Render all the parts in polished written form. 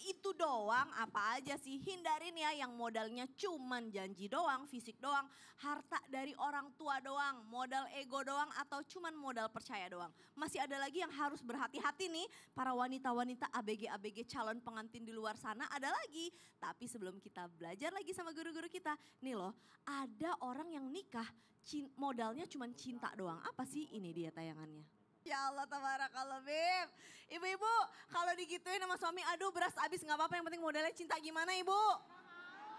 itu doang, apa aja sih? Hindarin ya yang modalnya cuman janji doang, fisik doang, harta dari orang tua doang, modal ego doang atau cuman modal percaya doang. Masih ada lagi yang harus berhati-hati nih, para wanita-wanita ABG-ABG calon pengantin di luar sana ada lagi. Tapi sebelum kita belajar lagi sama guru-guru kita, nih loh, ada orang yang nikah modalnya cuman cinta doang. Apa sih? Ini dia tayangannya. Ya Allah, tabarakallah Bib. Ibu-ibu kalau digituin sama suami, aduh beras abis gak apa-apa yang penting modalnya cinta, gimana ibu?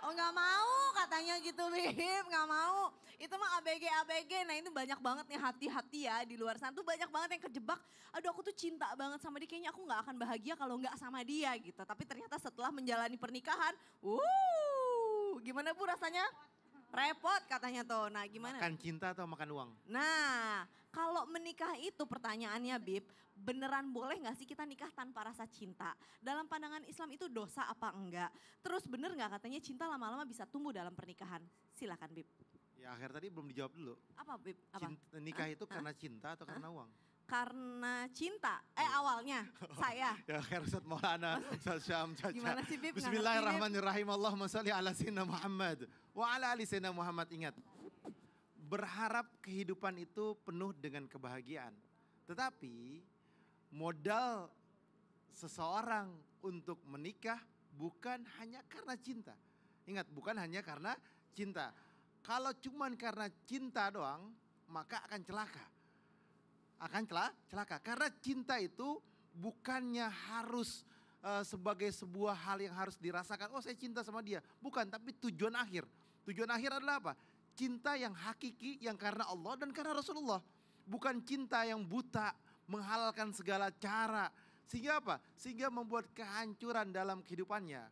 Oh gak mau katanya gitu Bib, gak mau. Itu mah ABG-ABG, nah itu banyak banget nih hati-hati ya di luar sana tuh banyak banget yang kejebak. Aduh aku tuh cinta banget sama dia, kayaknya aku gak akan bahagia kalau gak sama dia gitu. Tapi ternyata setelah menjalani pernikahan, gimana Bu rasanya? Repot katanya tuh, nah gimana? Makan cinta atau makan uang? Nah, kalau menikah itu pertanyaannya Bib, beneran boleh gak sih kita nikah tanpa rasa cinta? Dalam pandangan Islam itu dosa apa enggak? Terus bener gak katanya cinta lama-lama bisa tumbuh dalam pernikahan? Silakan Bib. Ya akhir tadi belum dijawab dulu. Apa Bib? Apa? Nikah itu karena cinta atau karena uang? Karena cinta, awalnya saya. Ya akhir Ustaz Maulana, Ustaz Syam, Caca. Gimana sih Bib? Bismillahirrahmanirrahim. Allahumma salli ala sayyidina Muhammad. Wa ala ali sayyidina Muhammad. Ingat, berharap kehidupan itu penuh dengan kebahagiaan. Tetapi modal seseorang untuk menikah bukan hanya karena cinta. Ingat, bukan hanya karena cinta. Kalau cuman karena cinta doang, maka akan celaka. Celaka. Karena cinta itu bukannya harus sebagai sebuah hal yang harus dirasakan. Oh saya cinta sama dia. Bukan, tapi tujuan akhir. Tujuan akhir adalah apa? Cinta yang hakiki, yang karena Allah dan karena Rasulullah. Bukan cinta yang buta, menghalalkan segala cara. Sehingga apa? Sehingga membuat kehancuran dalam kehidupannya.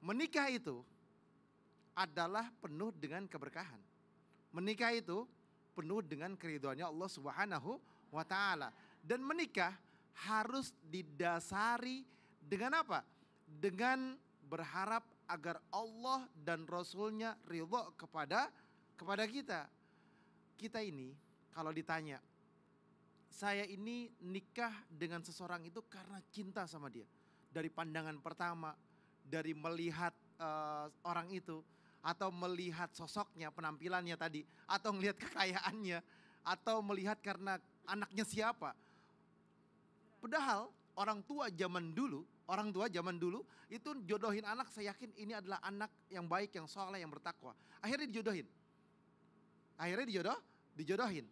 Menikah itu adalah penuh dengan keberkahan. Menikah itu penuh dengan keridhaannya Allah Subhanahu wa ta'ala. Dan menikah harus didasari dengan apa? Dengan berharap agar Allah dan Rasulnya ridho kepada kita. Kita ini kalau ditanya, saya ini nikah dengan seseorang itu karena cinta sama dia. Dari pandangan pertama, dari melihat orang itu, atau melihat sosoknya, penampilannya tadi, atau melihat kekayaannya, atau melihat karena anaknya siapa. Padahal orang tua zaman dulu itu jodohin anak, saya yakin ini adalah anak yang baik, yang soleh, yang bertakwa. Akhirnya dijodohin.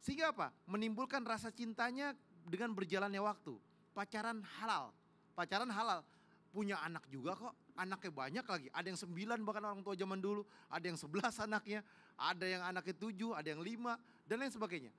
Sehingga apa? Menimbulkan rasa cintanya dengan berjalannya waktu. Pacaran halal. Punya anak juga kok. Anaknya banyak lagi. Ada yang 9 bahkan orang tua zaman dulu. Ada yang 11 anaknya. Ada yang anaknya 7, ada yang 5. Dan lain sebagainya.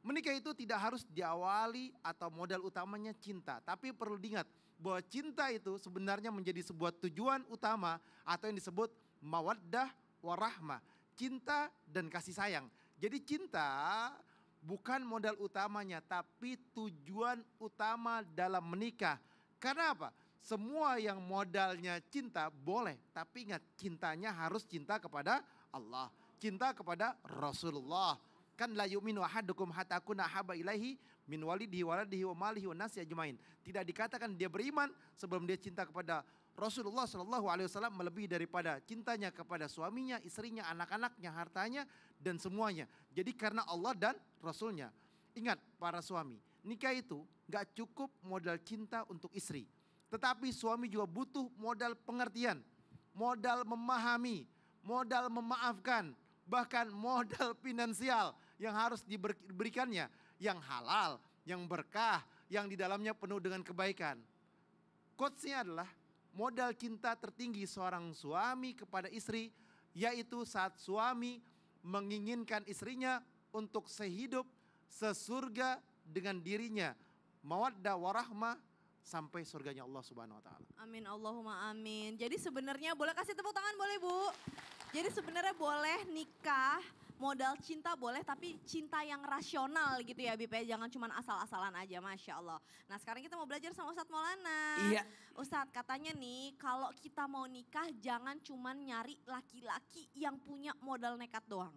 Menikah itu tidak harus diawali atau modal utamanya cinta. Tapi perlu diingat bahwa cinta itu sebenarnya menjadi sebuah tujuan utama. Atau yang disebut mawaddah warahmah. Cinta dan kasih sayang. Jadi cinta bukan modal utamanya, tapi tujuan utama dalam menikah. Karena apa? Semua yang modalnya cinta boleh, tapi ingat cintanya harus cinta kepada Allah, cinta kepada Rasulullah. Kan la yu'minu ahadukum hatta akuna ahabba ilaihi min walidihi waladihi wa malihi wan nasi ajmain. Tidak dikatakan dia beriman sebelum dia cinta kepada Rasulullah sallallahu alaihi wasallam melebihi daripada cintanya kepada suaminya, istrinya, anak-anaknya, hartanya dan semuanya. Jadi karena Allah dan Rasulnya. Ingat para suami, nikah itu gak cukup modal cinta untuk istri. Tetapi suami juga butuh modal pengertian, modal memahami, modal memaafkan, bahkan modal finansial yang harus diberikannya, yang halal, yang berkah, yang di dalamnya penuh dengan kebaikan. Quotes-nya adalah modal cinta tertinggi seorang suami kepada istri, yaitu saat suami menginginkan istrinya untuk sehidup, sesurga dengan dirinya. Mawaddah warahmah sampai surganya Allah Subhanahu wa taala. Amin Allahumma amin. Jadi sebenarnya boleh kasih tepuk tangan boleh Bu? Jadi sebenarnya boleh nikah, modal cinta boleh tapi cinta yang rasional gitu ya Bip ya. Jangan cuma asal-asalan aja, Masya Allah. Nah sekarang kita mau belajar sama Ustadz Maulana. Iya. Ustadz katanya nih kalau kita mau nikah jangan cuma nyari laki-laki yang punya modal nekat doang.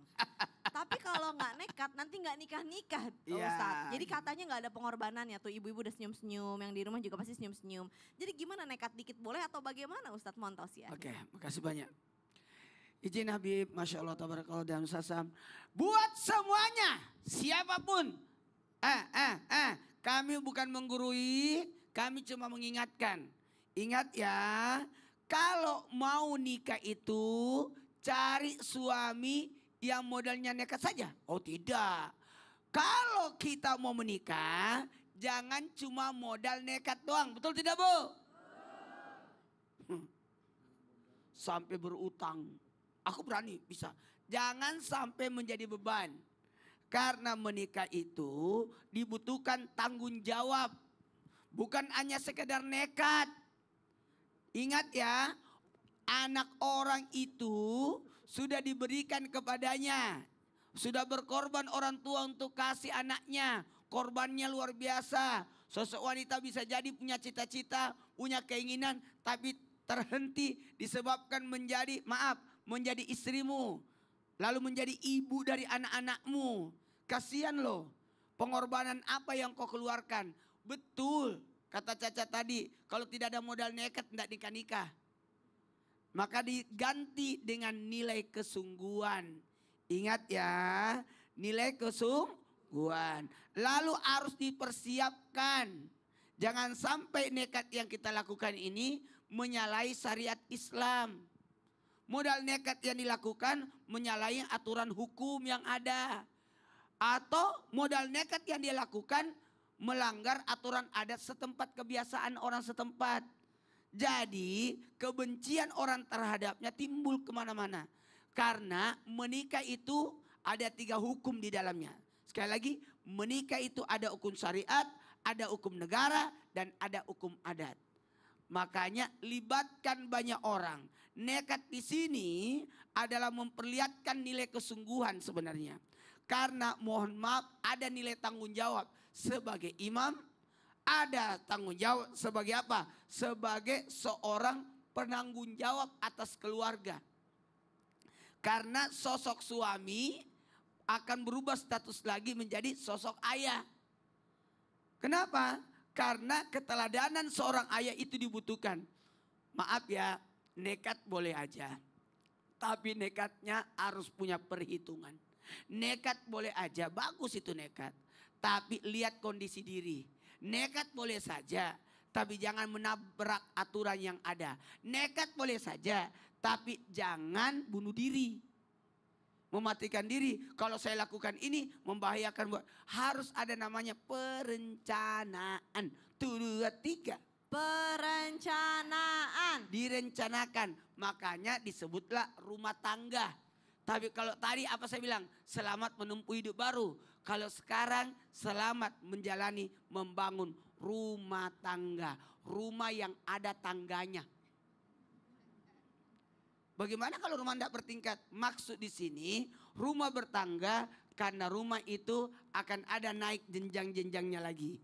Tapi kalau nggak nekat nanti nggak nikah-nikah Iya. Ustadz. Jadi katanya nggak ada pengorbanan ya tuh ibu-ibu udah senyum-senyum. Yang di rumah juga pasti senyum-senyum. Jadi gimana nekat dikit boleh atau bagaimana Ustadz Montos ya? Oke, makasih banyak. Izin Habib, Masya Allah, Tabarakallah dan Sasam. Buat semuanya, siapapun. Kami bukan menggurui, kami cuma mengingatkan. Ingat ya, kalau mau nikah itu cari suami yang modalnya nekat saja. Oh tidak. Kalau kita mau menikah, jangan cuma modal nekat doang. Betul tidak Bu? Sampai berutang. Aku berani bisa. Jangan sampai menjadi beban. Karena menikah itu dibutuhkan tanggung jawab. Bukan hanya sekedar nekat. Ingat ya, anak orang itu sudah diberikan kepadanya. Sudah berkorban orang tua untuk kasih anaknya. Korbannya luar biasa. Sosok wanita bisa jadi punya cita-cita, punya keinginan, tapi terhenti disebabkan menjadi istrimu. Lalu menjadi ibu dari anak-anakmu. Kasihan loh, pengorbanan apa yang kau keluarkan. Betul, kata Caca tadi, kalau tidak ada modal nekat tidak nikah-nikah. Maka diganti dengan nilai kesungguhan. Ingat ya, nilai kesungguhan. Lalu harus dipersiapkan. Jangan sampai nekat yang kita lakukan ini menyalahi syariat Islam. Modal nekat yang dilakukan menyalahi aturan hukum yang ada. Atau modal nekat yang dia lakukan melanggar aturan adat setempat, kebiasaan orang setempat. Jadi kebencian orang terhadapnya timbul kemana-mana. Karena menikah itu ada 3 hukum di dalamnya. Sekali lagi, menikah itu ada hukum syariat, ada hukum negara, dan ada hukum adat. Makanya libatkan banyak orang. Nekat di sini adalah memperlihatkan nilai kesungguhan sebenarnya. Karena mohon maaf ada nilai tanggung jawab sebagai imam. Ada tanggung jawab sebagai apa? Sebagai seorang penanggung jawab atas keluarga. Karena sosok suami akan berubah status lagi menjadi sosok ayah. Kenapa? Karena keteladanan seorang ayah itu dibutuhkan. Maaf ya, nekat boleh aja. Tapi nekatnya harus punya perhitungan. Nekat boleh aja, bagus itu nekat. Tapi lihat kondisi diri. Nekat boleh saja, tapi jangan menabrak aturan yang ada. Nekat boleh saja, tapi jangan bunuh diri. Mematikan diri. Kalau saya lakukan ini membahayakan. Harus ada namanya perencanaan. 2, 3. Perencanaan. Direncanakan. Makanya disebutlah rumah tangga. Tapi kalau tadi apa saya bilang? Selamat menempuh hidup baru. Kalau sekarang selamat menjalani membangun rumah tangga. Rumah yang ada tangganya. Bagaimana kalau rumah tidak bertingkat? Maksud di sini rumah bertangga karena rumah itu akan ada naik jenjang-jenjangnya lagi.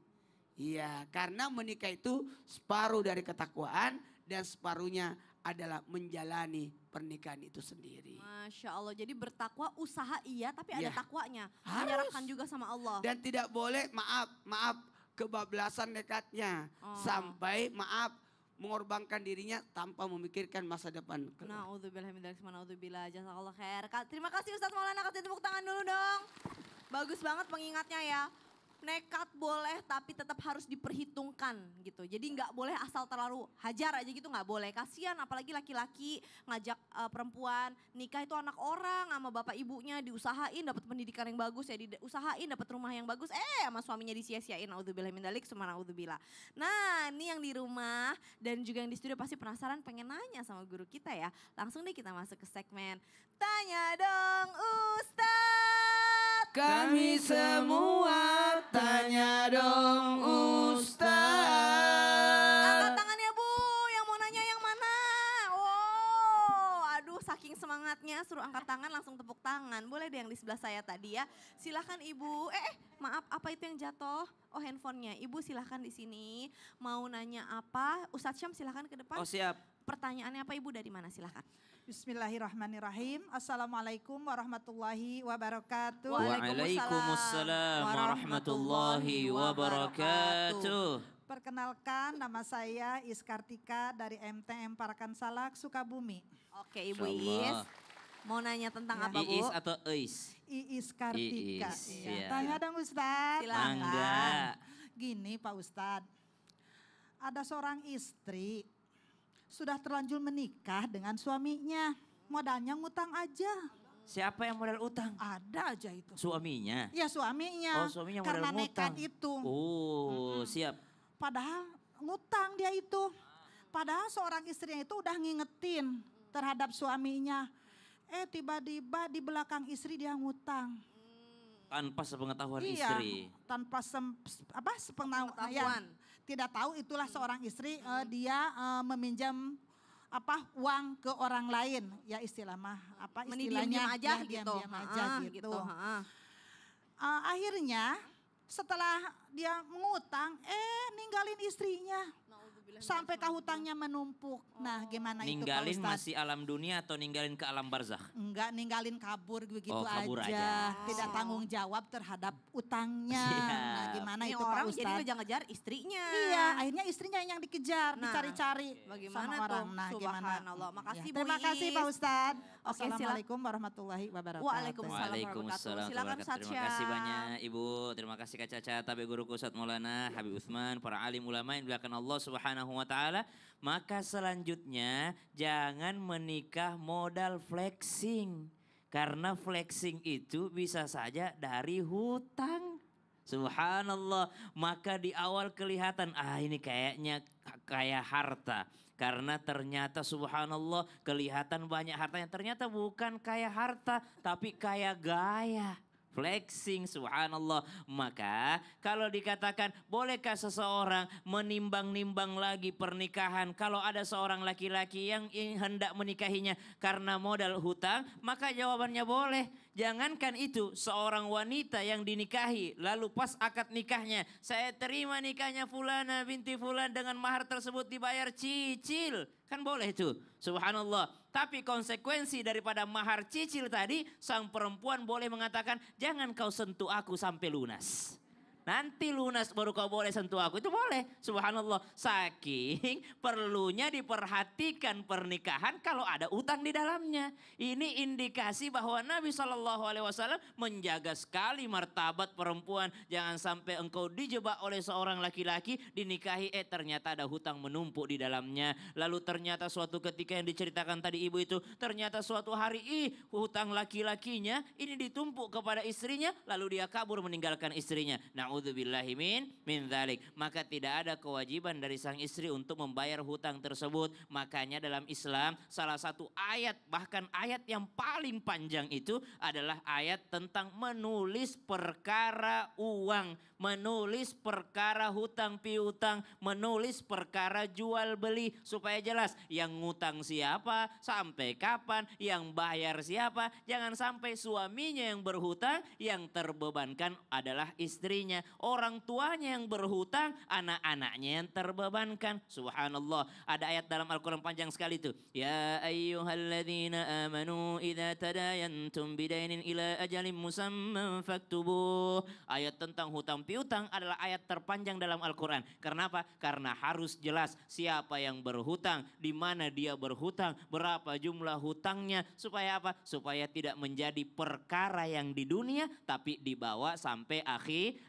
Iya, karena menikah itu separuh dari ketakwaan dan separuhnya adalah menjalani pernikahan itu sendiri. Masya Allah, jadi bertakwa usaha iya tapi ada Ya, takwanya. harus. Menyerahkan juga sama Allah. Dan tidak boleh maaf kebablasan nekatnya. Oh. Sampai mengorbankan dirinya tanpa memikirkan masa depan. Na'udzubillah min dzalik, na'udzubillah, jazakallah khair. Terima kasih Ustadz Maulana, kasih tepuk tangan dulu dong. Bagus banget pengingatnya ya. Nekat boleh tapi tetap harus diperhitungkan gitu. Jadi nggak boleh asal terlalu hajar aja gitu, nggak boleh. Kasihan apalagi laki-laki ngajak perempuan nikah itu anak orang sama bapak ibunya, diusahain dapat pendidikan yang bagus ya, diusahain dapat rumah yang bagus, sama suaminya disia-siain. Na'udzubillah min dzalik, na'udzubillah. Nah, ini yang di rumah dan juga yang di studio pasti penasaran pengen nanya sama guru kita ya. Langsung deh kita masuk ke segmen Tanya Dong Ustadz. Kami semua tanya dong Ustaz. Angkat tangannya Bu, yang mau nanya yang mana? Wow, aduh saking semangatnya suruh angkat tangan langsung tepuk tangan. Boleh deh yang di sebelah saya tadi ya. Silahkan Ibu, maaf apa itu yang jatuh? Oh handphonenya, Ibu silahkan di sini. Mau nanya apa? Ustadz Syam silahkan ke depan. Oh siap. Pertanyaannya apa Ibu dari mana silahkan. Bismillahirrahmanirrahim. Assalamualaikum warahmatullahi wabarakatuh. Waalaikumsalam warahmatullahi wabarakatuh. Perkenalkan, nama saya Is Kartika dari MTM Parakan Salak, Sukabumi. Oke Ibu Insyaallah. Is, mau nanya tentang Ya. apa Bu? Iis atau Eis? Iis Kartika. Iis, Iya. iya. Tanya dong Ustadz. Silakan. Mangga. Gini Pak Ustadz, ada seorang istri sudah terlanjur menikah dengan suaminya. Modalnya ngutang aja. Siapa yang modal utang? Ada aja itu. Suaminya. Ya suaminya. Oh, suaminya Karena modal nekat ngutang. itu. Oh, siap. Padahal ngutang dia itu. Padahal seorang istrinya itu udah ngingetin terhadap suaminya. Tiba-tiba di belakang istri dia ngutang. Tanpa sepengetahuan Iya, istri. tanpa sepengetahuan. Pengetahuan. Tidak tahu itulah seorang istri dia meminjam uang ke orang lain. Ya istilah mah Mendiam-diam istilahnya aja ya, gitu. diam-diam aja gitu. Heeh. Akhirnya setelah dia mengutang ninggalin istrinya. Sampai hutangnya menumpuk. Nah gimana Ninggalin itu Pak Ustadz? masih alam dunia atau ninggalin ke alam barzakh? Enggak, ninggalin kabur begitu Oh, kabur aja. Tidak tanggung jawab terhadap utangnya. Siap. Nah gimana Ini itu orang Pak jadi Ustadz? ngejar-ngejar istrinya. Iya, akhirnya istrinya yang dikejar, Nah, dicari-cari bagaimana sama tuh? orang. Nah, gimana? Subhanallah. Makasih, Bu Terima kasih Iis. Pak Ustadz. Oke, Assalamualaikum warahmatullahi wabarakatuh. Waalaikumsalam. Waalaikumsalam Silakan, warahmatullahi wabarakatuh. Ustadz Terima kasih Syah. banyak Ibu. Terima kasih Kak Caca, Tabe Guruku Ustadz Maulana, Habib Utsman, para alim ulama yang dimuliakan Allah Subhanahu wa taala. Maka selanjutnya jangan menikah modal flexing. Karena flexing itu bisa saja dari hutang. Subhanallah. Maka di awal kelihatan ini kayaknya kayak harta. Karena ternyata subhanallah kelihatan banyak hartanya. Ternyata bukan kayak harta tapi kayak gaya. Flexing subhanallah. Maka kalau dikatakan bolehkah seseorang menimbang-nimbang lagi pernikahan. Kalau ada seorang laki-laki yang hendak menikahinya karena modal hutang. Maka jawabannya boleh. Jangankan itu seorang wanita yang dinikahi. Lalu pas akad nikahnya. Saya terima nikahnya fulana binti fulan dengan mahar tersebut dibayar cicil. Kan boleh itu. Subhanallah. Tapi konsekuensi daripada mahar cicil tadi. Sang perempuan boleh mengatakan jangan kau sentuh aku sampai lunas. Nanti lunas baru kau boleh sentuh aku. Itu boleh. Subhanallah. Saking perlunya diperhatikan pernikahan kalau ada utang di dalamnya. Ini indikasi bahwa Nabi SAW menjaga sekali martabat perempuan. Jangan sampai engkau dijebak oleh seorang laki-laki. Dinikahi ternyata ada hutang menumpuk di dalamnya. Lalu ternyata suatu ketika yang diceritakan tadi ibu itu. Ternyata suatu hari hutang laki-lakinya ini ditumpuk kepada istrinya. Lalu dia kabur meninggalkan istrinya. Na'udzubillahi min dzalik. Maka tidak ada kewajiban dari sang istri untuk membayar hutang tersebut. Makanya dalam Islam salah satu ayat bahkan ayat yang paling panjang itu adalah ayat tentang menulis perkara uang. Menulis perkara hutang piutang. Menulis perkara jual beli. Supaya jelas yang ngutang siapa, sampai kapan, yang bayar siapa. Jangan sampai suaminya yang berhutang, yang terbebankan adalah istrinya. Orang tuanya yang berhutang, anak-anaknya yang terbebankan. Subhanallah. Ada ayat dalam Al-Quran panjang sekali itu. Ya ayyuhalladzina amanu idza tadayantum bidainin ila ajalin musamman faktubuh. Ayat tentang hutang piutang adalah ayat terpanjang dalam Al-Quran. Kenapa? Karena harus jelas siapa yang berhutang, di mana dia berhutang, berapa jumlah hutangnya. Supaya apa? Supaya tidak menjadi perkara yang di dunia tapi dibawa sampai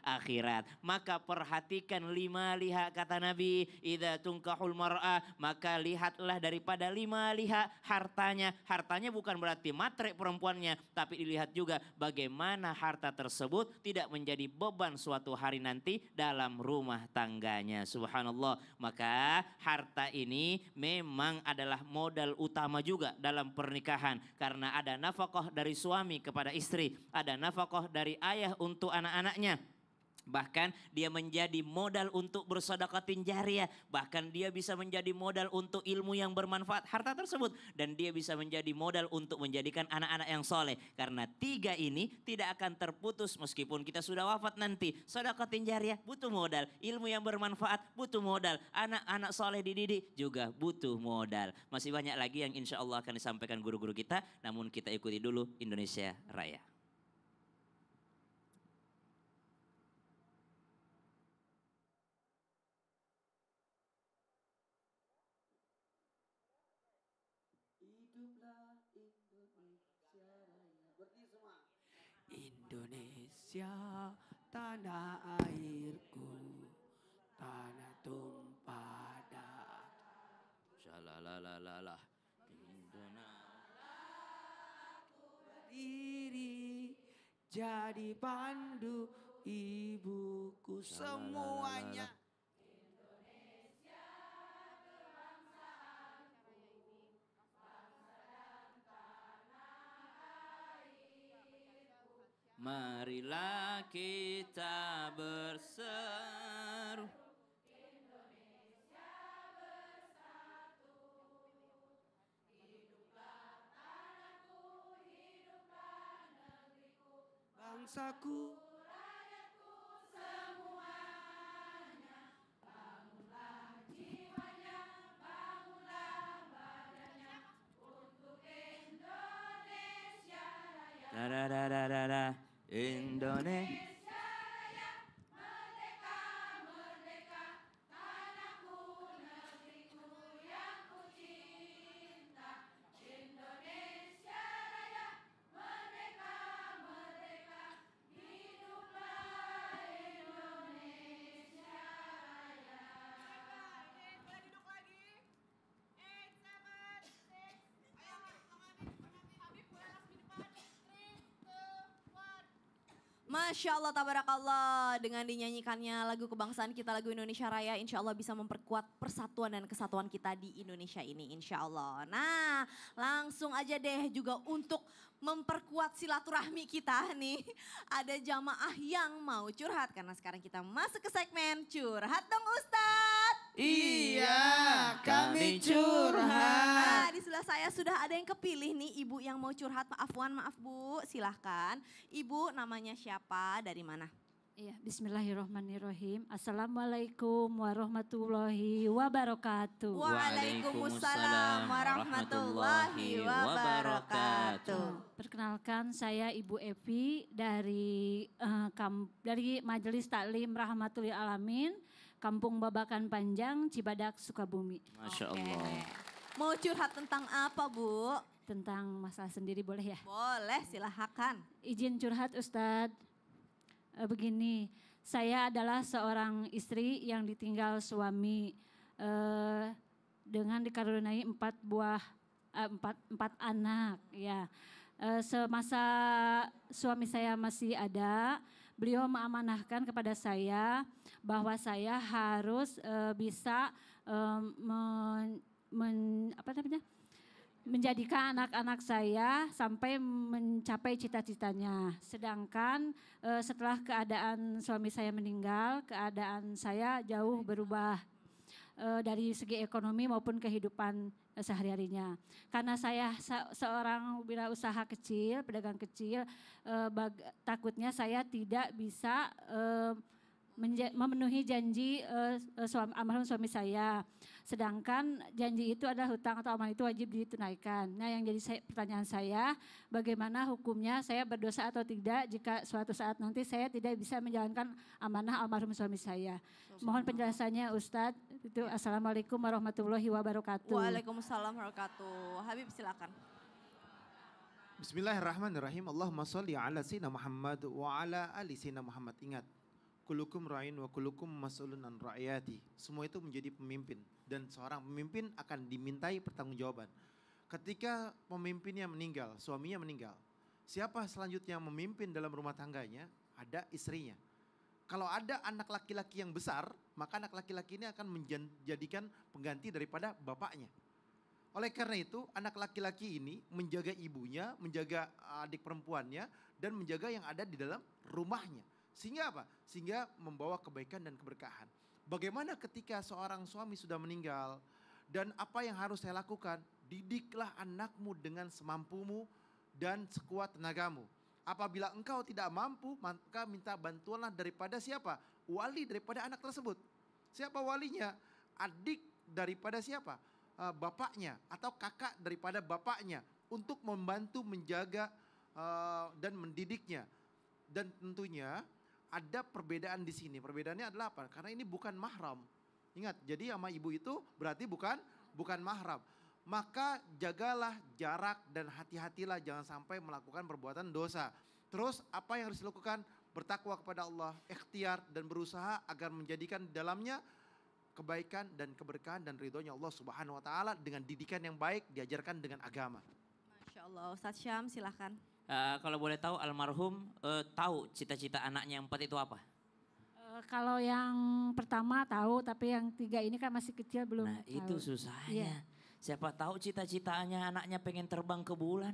akhirat. Maka perhatikan 5 liha kata Nabi. Idza tunkahul mar'ah, maka lihatlah daripada 5 liha hartanya. Hartanya bukan berarti matre perempuannya, tapi dilihat juga bagaimana harta tersebut tidak menjadi beban suatu hari nanti dalam rumah tangganya. Subhanallah. Maka harta ini memang adalah modal utama juga dalam pernikahan. Karena ada nafkah dari suami kepada istri. Ada nafkah dari ayah untuk anak-anaknya. Bahkan dia menjadi modal untuk bersedekatin jariyah. Bahkan dia bisa menjadi modal untuk ilmu yang bermanfaat harta tersebut. Dan dia bisa menjadi modal untuk menjadikan anak-anak yang soleh. Karena 3 ini tidak akan terputus meskipun kita sudah wafat nanti. Sedekatin jariyah butuh modal. Ilmu yang bermanfaat butuh modal. Anak-anak soleh dididik juga butuh modal. Masih banyak lagi yang insya Allah akan disampaikan guru-guru kita. Namun kita ikuti dulu Indonesia Raya. Hiduplah Indonesia Raya. Berdiri semua. Indonesia tanah airku, tanah tumpah darah. Shalalalala. Diri jadi pandu ibuku semuanya. Marilah kita berseru. Bangsaku. Indonesia. Masya Allah, tabarakallah. Dengan dinyanyikannya lagu kebangsaan kita, lagu Indonesia Raya, insya Allah bisa memperkuat persatuan dan kesatuan kita di Indonesia ini, insya Allah. Nah, langsung aja deh juga untuk memperkuat silaturahmi kita nih. Ada jamaah yang mau curhat, karena sekarang kita masuk ke segmen Curhat Dong Ustadz. Iya, kami Nah, curhat. di sebelah saya sudah ada yang kepilih nih, ibu yang mau curhat. Maaf Bu, silahkan. Ibu namanya siapa, dari mana? Iya, bismillahirrahmanirrahim. Assalamualaikum warahmatullahi wabarakatuh. Waalaikumsalam warahmatullahi wabarakatuh. Perkenalkan, saya Ibu Evi dari dari Majelis Taklim Rahmatul Alamin, Kampung Babakan Panjang, Cibadak, Sukabumi. Masya Oke. Allah. Mau curhat tentang apa Bu? Tentang masalah sendiri boleh ya? Boleh, silahkan. Izin curhat Ustadz. Begini, saya adalah seorang istri yang ditinggal suami dengan dikaruniai 4 anak. Ya, semasa suami saya masih ada, beliau mengamanahkan kepada saya bahwa saya harus bisa menjadikan anak-anak saya sampai mencapai cita-citanya. Sedangkan setelah keadaan suami saya meninggal, keadaan saya jauh berubah dari segi ekonomi maupun kehidupan sehari-harinya. Karena saya seorang wirausaha kecil, pedagang kecil, takutnya saya tidak bisa memenuhi janji almarhum suami saya. Sedangkan janji itu adalah hutang atau amanah itu wajib ditunaikan. Nah, yang jadi pertanyaan saya, bagaimana hukumnya saya berdosa atau tidak jika suatu saat nanti saya tidak bisa menjalankan amanah almarhum suami saya. Mohon penjelasannya Ustadz. Itu Assalamualaikum warahmatullahi wabarakatuh. Waalaikumsalam warahmatullahi wabarakatuh. Habib silakan. Bismillahirrahmanirrahim. Allahumma sholli ala sayyidina Muhammad wa ala ali sayyidina Muhammad. Ingat, kulukum ra'in wa kulukum mas'ulun an ra'iyati. Semua itu menjadi pemimpin, dan seorang pemimpin akan dimintai pertanggungjawaban. Ketika pemimpinnya meninggal, suaminya meninggal, siapa selanjutnya yang memimpin dalam rumah tangganya? Ada istrinya. Kalau ada anak laki-laki yang besar, maka anak laki-laki ini akan menjadikan pengganti daripada bapaknya. Oleh karena itu, anak laki-laki ini menjaga ibunya, menjaga adik perempuannya, dan menjaga yang ada di dalam rumahnya. Sehingga apa? Sehingga membawa kebaikan dan keberkahan. Bagaimana ketika seorang suami sudah meninggal dan apa yang harus saya lakukan? Didiklah anakmu dengan semampumu dan sekuat tenagamu. Apabila engkau tidak mampu, maka minta bantuanlah daripada siapa? Wali daripada anak tersebut. Siapa walinya? Adik daripada siapa? Bapaknya atau kakak daripada bapaknya untuk membantu menjaga dan mendidiknya. Dan tentunya ada perbedaan di sini. Perbedaannya adalah apa? Karena ini bukan mahram. Ingat, jadi sama ibu itu berarti bukan mahram. Maka jagalah jarak dan hati-hatilah jangan sampai melakukan perbuatan dosa. Terus apa yang harus dilakukan? Bertakwa kepada Allah, ikhtiar dan berusaha agar menjadikan di dalamnya kebaikan dan keberkahan dan ridhonya Allah Subhanahu wa taala dengan didikan yang baik, diajarkan dengan agama. Masya Allah, Ustadz Syam silahkan. Kalau boleh tahu almarhum tahu cita-cita anaknya yang 4 itu apa? Kalau yang pertama tahu, tapi yang 3 ini kan masih kecil belum Nah itu tahu. susahnya. Iya. Siapa tahu cita-citanya anaknya pengen terbang ke bulan.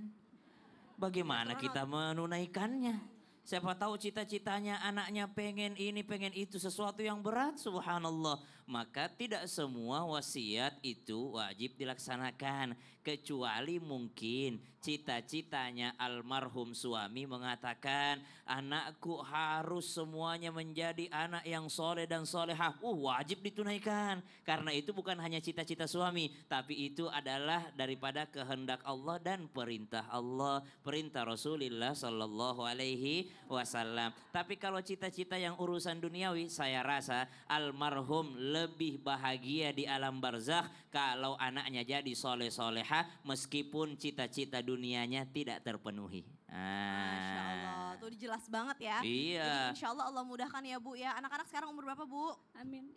Bagaimana kita menunaikannya? Siapa tahu cita-citanya anaknya pengen ini, pengen itu, sesuatu yang berat, subhanallah. Maka tidak semua wasiat itu wajib dilaksanakan. Kecuali mungkin cita-citanya almarhum suami mengatakan, anakku harus semuanya menjadi anak yang soleh dan solehah. Wajib ditunaikan. Karena itu bukan hanya cita-cita suami, tapi itu adalah daripada kehendak Allah dan perintah Allah. Perintah Rasulullah Sallallahu Alaihi Wasallam. Tapi kalau cita-cita yang urusan duniawi, saya rasa almarhum lebih bahagia di alam barzakh kalau anaknya jadi soleh-solehah meskipun cita-cita dunianya tidak terpenuhi. Masya Allah, tuh jelas banget ya. Iya. Jadi insya Allah Allah mudahkan ya Bu ya. Anak-anak sekarang umur berapa Bu? Amin.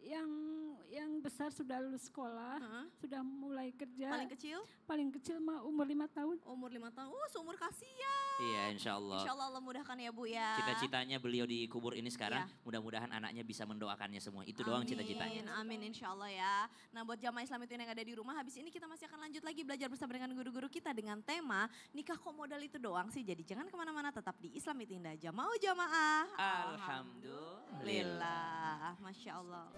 Yang besar sudah lulus sekolah, sudah mulai kerja. Paling kecil? Paling kecil mah umur 5 tahun. Umur 5 tahun. Seumur kasihan. Iya insya Allah. Insya Allah Allah mudahkan ya Bu ya. Cita-citanya beliau dikubur ini sekarang, Iya. mudah-mudahan anaknya bisa mendoakannya semua. Itu doang cita-citanya. Amin insya Allah ya. Nah buat jamaah Islam itu yang ada di rumah, habis ini kita masih akan lanjut lagi belajar bersama dengan guru-guru kita dengan tema nikah kok modal itu doang sih. Jadi jangan kemana-mana, tetap di Islam itu indah. Jamaah. Alhamdulillah. Lillah. Masya Allah.